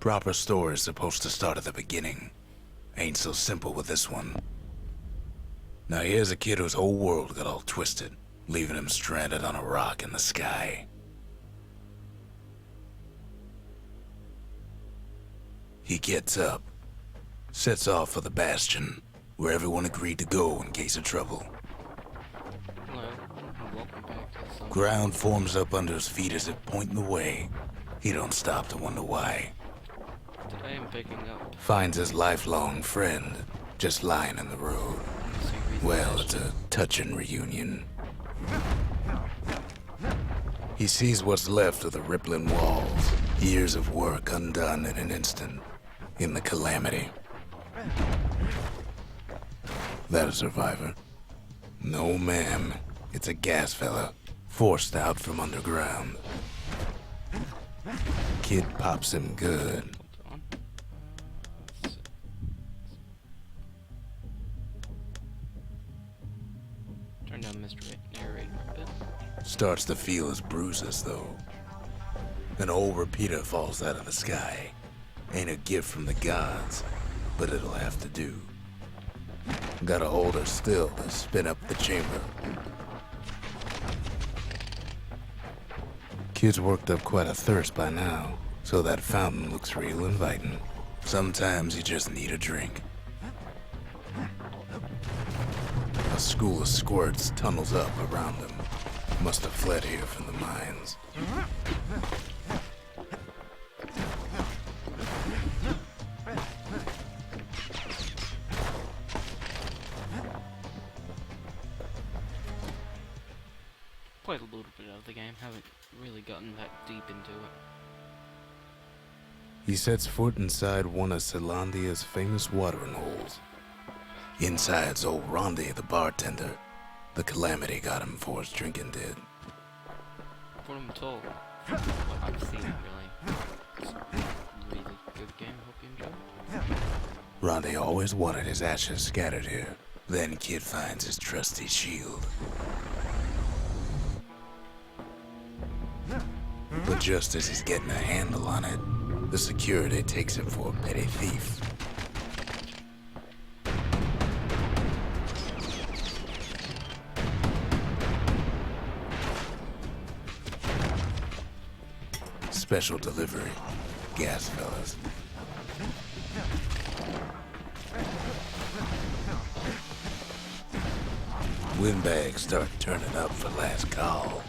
Proper story's supposed to start at the beginning. Ain't so simple with this one. Now here's a kid whose whole world got all twisted, leaving him stranded on a rock in the sky. He gets up, sets off for the Bastion, where everyone agreed to go in case of trouble. Hello, and welcome back to some... Ground forms up under his feet as if pointing the way. He don't stop to wonder why. Today I'm picking up... Finds his lifelong friend, just lying in the road. Well, it's a touching reunion. He sees what's left of the rippling walls, years of work undone in an instant, in the calamity. That a survivor? No, ma'am. It's a gas fella, forced out from underground. Kid pops him good. Hold on. Turn down Mr. Narrator a bit. Starts to feel his bruises, though. An old repeater falls out of the sky. Ain't a gift from the gods, but it'll have to do. Gotta hold her still to spin up the chamber. Kid's worked up quite a thirst by now, so that fountain looks real inviting. Sometimes you just need a drink. A school of squirts tunnels up around him. Must have fled here from the mines. Played a little bit of the game, haven't really gotten that deep into it. He sets foot inside one of Celandia's famous watering holes. Inside's old Rondi, the bartender. The calamity got him before his drinking did. What I'm told, what I've seen really, it's a really good game, hope you enjoy. Rondi always wanted his ashes scattered here. Then Kid finds his trusty shield. But just as he's getting a handle on it, the security takes him for a petty thief. Special delivery, gas fellas. Windbags start turning up for last call.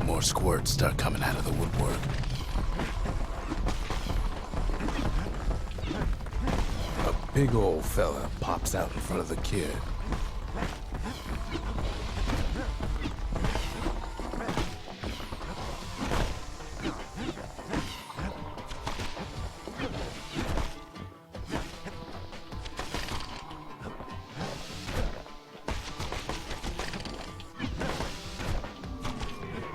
More squirts start coming out of the woodwork. A big old fella pops out in front of the kid.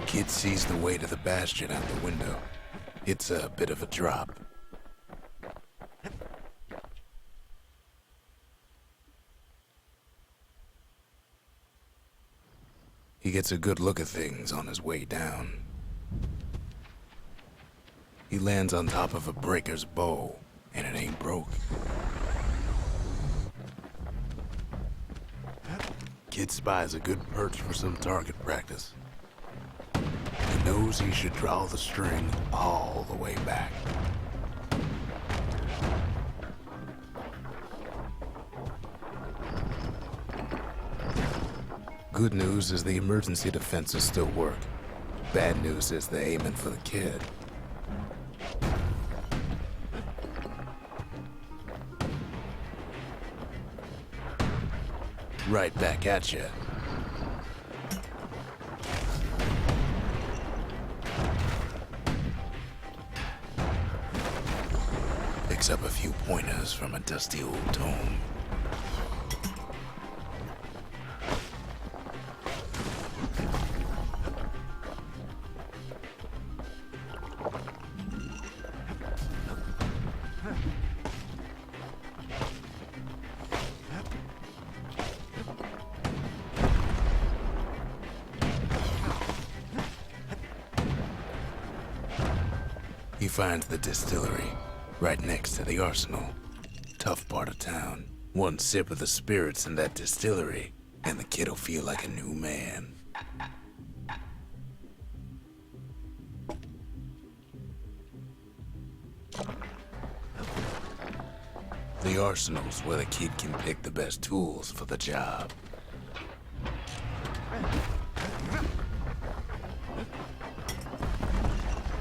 Kid sees the way to the Bastion out the window. It's a bit of a drop. He gets a good look at things on his way down. He lands on top of a breaker's bow, and it ain't broke. Kid spies a good perch for some target practice. He knows he should draw the string all the way back. Good news is the emergency defenses still work. Bad news is they're aiming for the kid. Right back at you. Picks up a few pointers from a dusty old tome. He finds the distillery, right next to the arsenal. Tough part of town. One sip of the spirits in that distillery, and the kid'll feel like a new man. The arsenal's where the kid can pick the best tools for the job.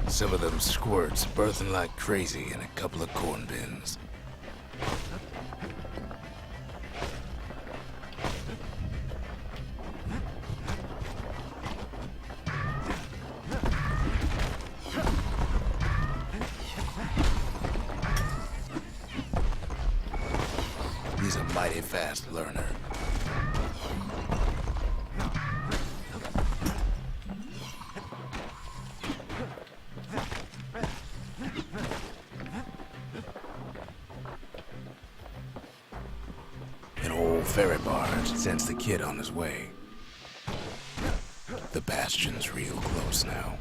Some of them squirts birthing like crazy in a couple of corn bins. He's a mighty fast learner. An old ferry barge sends the kid on his way. The Bastion's real close now.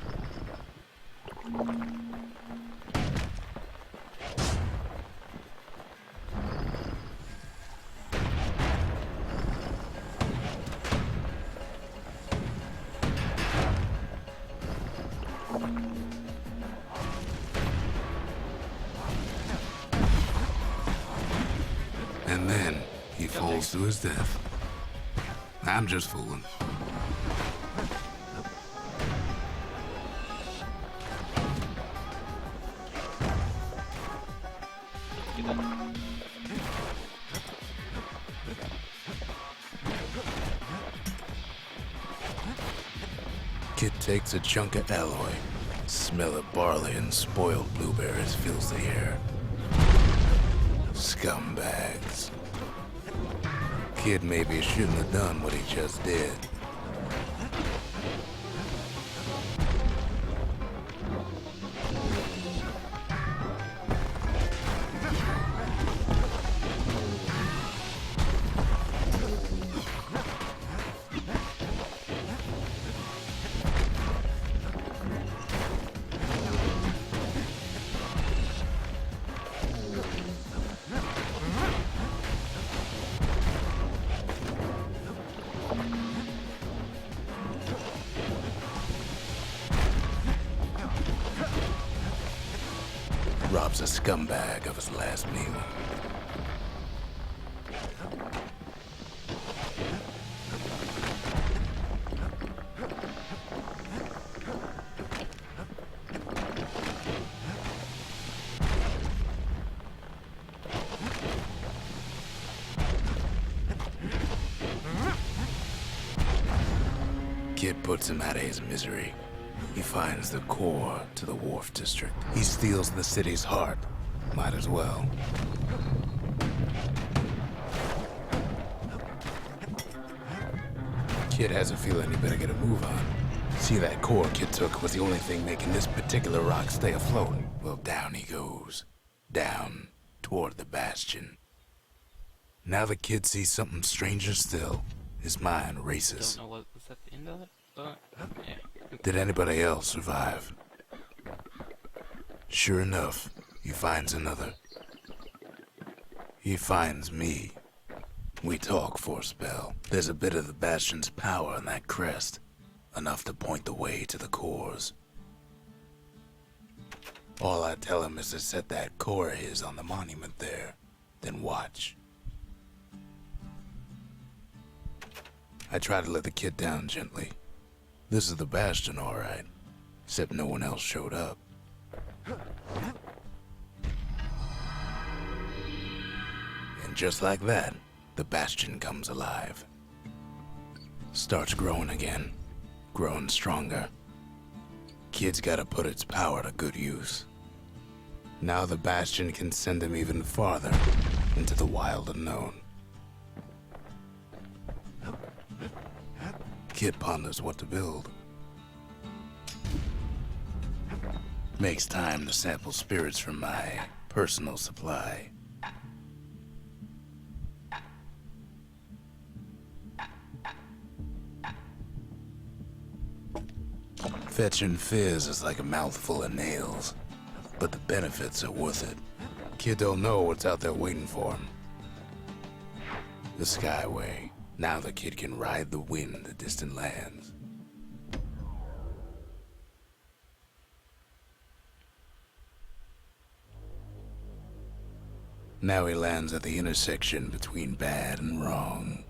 And then he falls to his death. I'm just fooling. Kid takes a chunk of alloy. Smell of barley and spoiled blueberries fills the air. Scumbags. Kid maybe shouldn't have done what he just did. Robs a scumbag of his last meal. Kid puts him out of his misery. He finds the core to the wharf district. He steals the city's heart. Might as well. Kid has a feeling he better get a move on. See, that core Kid took was the only thing making this particular rock stay afloat. Well, down he goes. Down toward the Bastion. Now the kid sees something stranger still. His mind races. Don't know what was at the end of it, but yeah. Did anybody else survive? Sure enough, he finds another. He finds me. We talk for a spell. There's a bit of the Bastion's power in that crest. Enough to point the way to the cores. All I tell him is to set that core of his on the monument there. Then watch. I try to let the kid down gently. This is the Bastion, all right. Except no one else showed up. And just like that, the Bastion comes alive. Starts growing again. Growing stronger. Kid's gotta put its power to good use. Now the Bastion can send him even farther into the wild unknown. Kid ponders what to build. Makes time to sample spirits from my personal supply. Fetching fizz is like a mouthful of nails, but but the benefits are worth it. Kid don't know what's out there waiting for him. The Skyway. Now the kid can ride the wind to distant lands. Now he lands at the intersection between bad and wrong.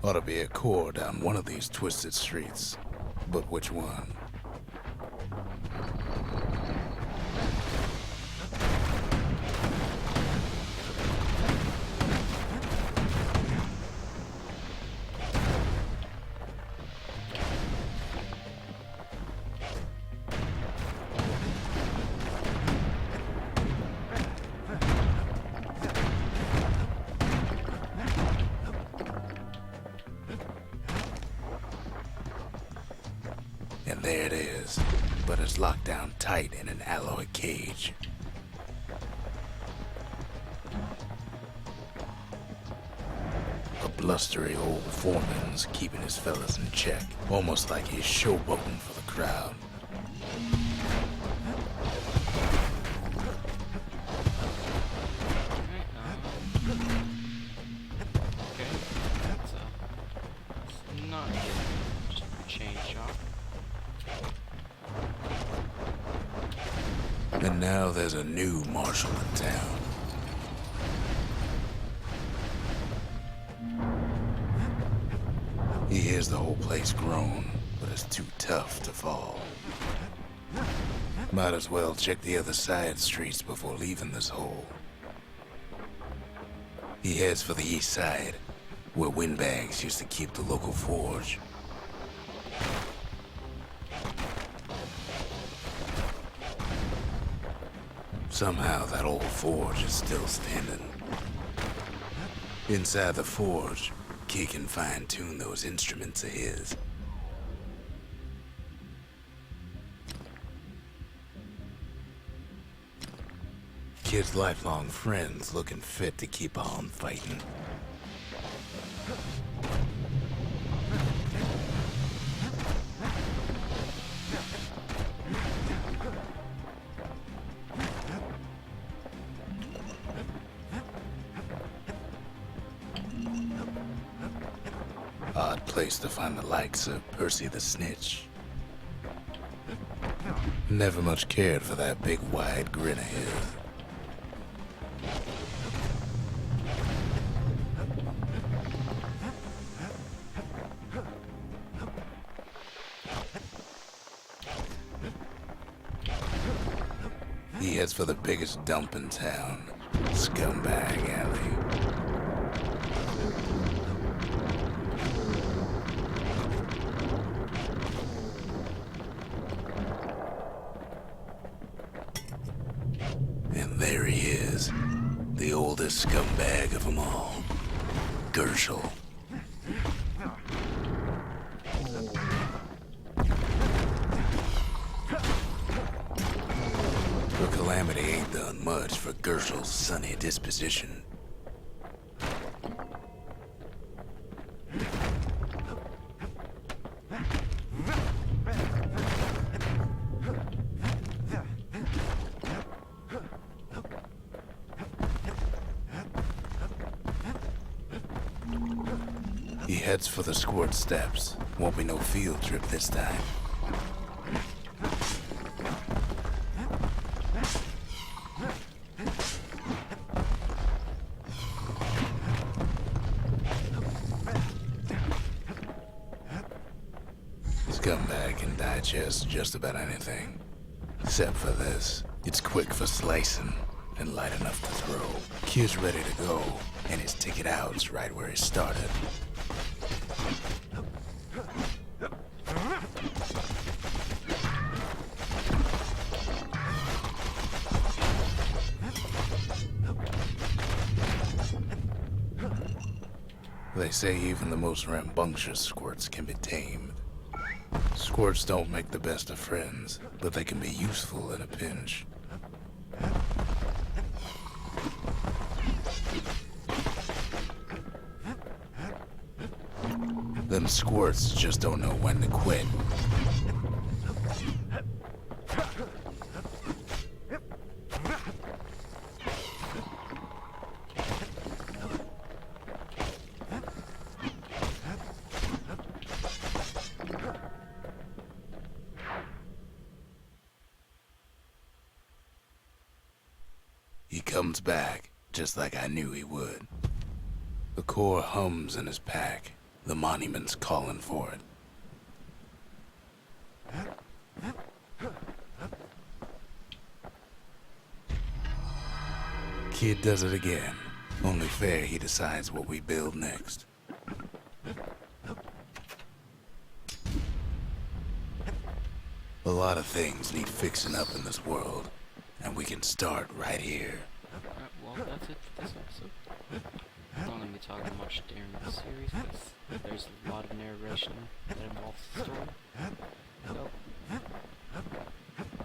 Ought to be a core down one of these twisted streets, but which one? And there it is, but it's locked down tight in an alloy cage. A blustery old foreman's keeping his fellas in check, almost like he's showboating for the crowd. Not yet. Just a chain shop. And now there's a new marshal in town. He hears the whole place groan, but it's too tough to fall. Might as well check the other side streets before leaving this hole. He heads for the east side, where windbags used to keep the local forge. Somehow that old forge is still standing. Inside the forge, Kid can fine-tune those instruments of his. Kid's lifelong friends looking fit to keep on fighting. Odd place to find the likes of Percy the Snitch. Never much cared for that big wide grin of his. He heads for the biggest dump in town, Scumbag Alley. And there he is, the oldest scumbag of them all, Gershel. The calamity ain't done much for Gershel's sunny disposition. He heads for the squirt steps. Won't be no field trip this time. Scumbag can digest just about anything. Except for this. It's quick for slicing and light enough to throw. Kid's ready to go, and his ticket out's right where he started. They say even the most rambunctious squirts can be tamed. Squirts don't make the best of friends, but they can be useful in a pinch. Them squirts just don't know when to quit. He comes back, just like I knew he would. The core hums in his pack. The monument's calling for it. Kid does it again. Only fair he decides what we build next. A lot of things need fixing up in this world, and we can start right here. Alright, well, that's it for this episode. I'm not going to be talking much during the series because there's a lot of narration that involves the story. So,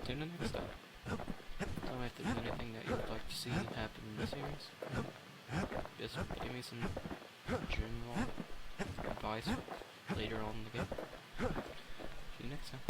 tune in next time. Tell me if there's anything that you would like to see happen in the series. Just give me some general advice later on in the game. See you next time.